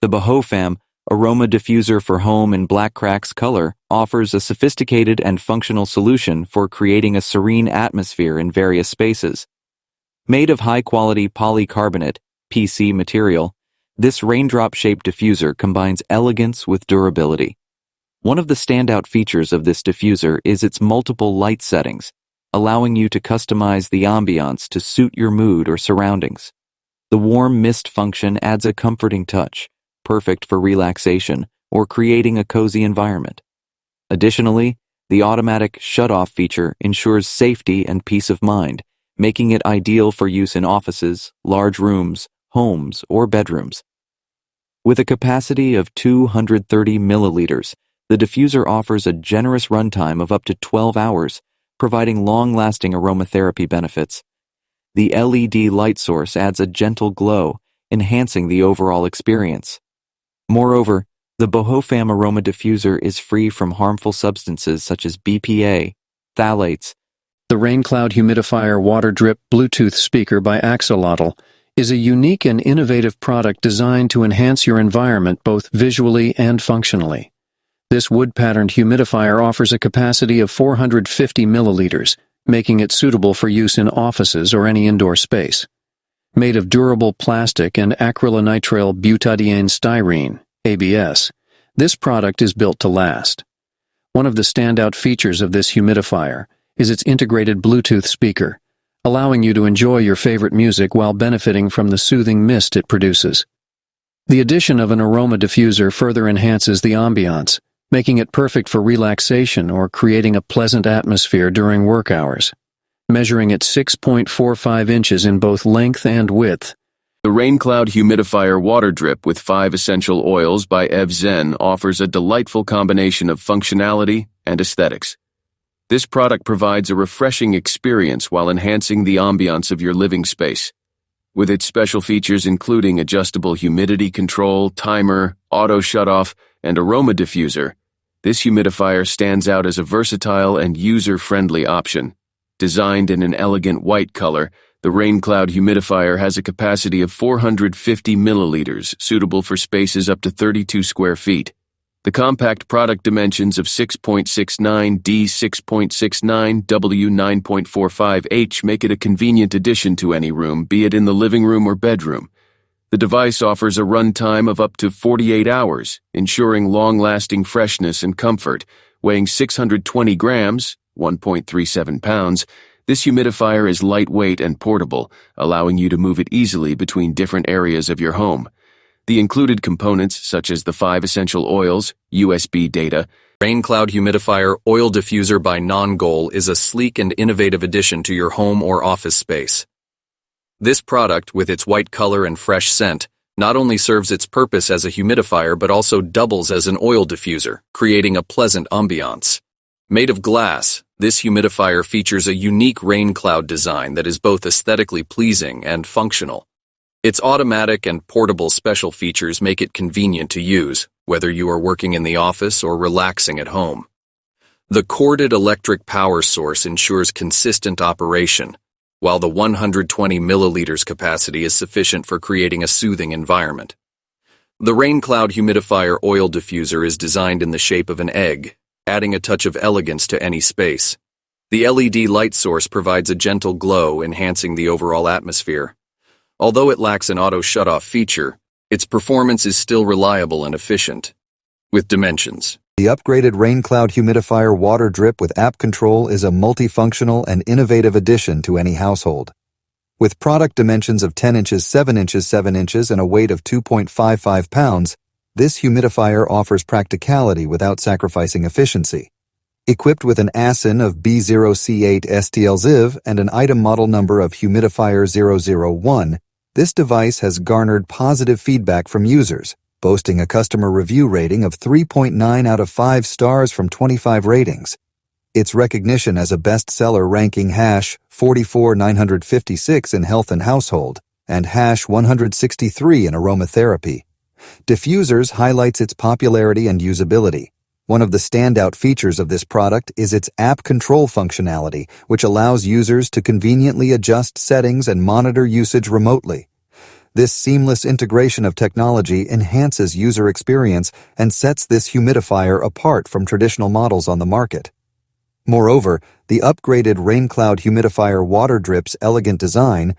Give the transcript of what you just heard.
The Bohofam Aroma Diffuser for Home in Black Cracks color offers a sophisticated and functional solution for creating a serene atmosphere in various spaces. Made of high-quality polycarbonate (PC) material, this raindrop-shaped diffuser combines elegance with durability. One of the standout features of this diffuser is its multiple light settings, allowing you to customize the ambiance to suit your mood or surroundings. The warm mist function adds a comforting touch, perfect for relaxation or creating a cozy environment. Additionally, the automatic shut-off feature ensures safety and peace of mind, making it ideal for use in offices, large rooms, homes, or bedrooms. With a capacity of 230 milliliters, the diffuser offers a generous runtime of up to 12 hours, providing long-lasting aromatherapy benefits. The LED light source adds a gentle glow, enhancing the overall experience. Moreover, the Bohofam aroma diffuser is free from harmful substances such as BPA, phthalates. The Rain Cloud Humidifier Water Drip Bluetooth speaker by Axolotl is a unique and innovative product designed to enhance your environment both visually and functionally. This wood-patterned humidifier offers a capacity of 450 milliliters, making it suitable for use in offices or any indoor space. Made of durable plastic and acrylonitrile butadiene styrene, ABS, this product is built to last. One of the standout features of this humidifier is its integrated Bluetooth speaker, allowing you to enjoy your favorite music while benefiting from the soothing mist it produces. The addition of an aroma diffuser further enhances the ambiance, making it perfect for relaxation or creating a pleasant atmosphere during work hours. Measuring at 6.45 inches in both length and width, the Rain Cloud Humidifier Water Drip with 5 essential oils by Zen offers a delightful combination of functionality and aesthetics. This product provides a refreshing experience while enhancing the ambiance of your living space. With its special features including adjustable humidity control, timer, auto shutoff, and aroma diffuser, this humidifier stands out as a versatile and user-friendly option. Designed in an elegant white color, the Rain Cloud Humidifier has a capacity of 450 milliliters, suitable for spaces up to 32 square feet. The compact product dimensions of 6.69 D 6.69 W 9.45 H make it a convenient addition to any room, be it in the living room or bedroom. The device offers a runtime of up to 48 hours, ensuring long-lasting freshness and comfort. Weighing 620 grams, 1.37 pounds, this humidifier is lightweight and portable, allowing you to move it easily between different areas of your home. The included components, such as the 5 essential oils, USB data, Rain Cloud Humidifier Oil Diffuser by Non-Goal is a sleek and innovative addition to your home or office space. This product, with its white color and fresh scent, not only serves its purpose as a humidifier but also doubles as an oil diffuser, creating a pleasant ambiance. Made of glass, this humidifier features a unique rain cloud design that is both aesthetically pleasing and functional. Its automatic and portable special features make it convenient to use, whether you are working in the office or relaxing at home. The corded electric power source ensures consistent operation, while the 120 milliliters capacity is sufficient for creating a soothing environment. The Rain Cloud Humidifier Oil Diffuser is designed in the shape of an egg, adding a touch of elegance to any space. The LED light source provides a gentle glow, enhancing the overall atmosphere. Although it lacks an auto shutoff feature, its performance is still reliable and efficient. With dimensions, the upgraded Rain Cloud Humidifier Water Drip with app control is a multifunctional and innovative addition to any household. With product dimensions of 10 inches, 7 inches, 7 inches, and a weight of 2.55 pounds, this humidifier offers practicality without sacrificing efficiency. Equipped with an ASIN of B0C8 STLZIV and an item model number of Humidifier 001, this device has garnered positive feedback from users, boasting a customer review rating of 3.9 out of 5 stars from 25 ratings. Its recognition as a bestseller ranking #44956 in health and household and #163 in aromatherapy. Diffusers highlights its popularity and usability. One of the standout features of this product is its app control functionality, which allows users to conveniently adjust settings and monitor usage remotely. This seamless integration of technology enhances user experience and sets this humidifier apart from traditional models on the market. Moreover, the upgraded Rain Cloud Humidifier water drip's elegant design,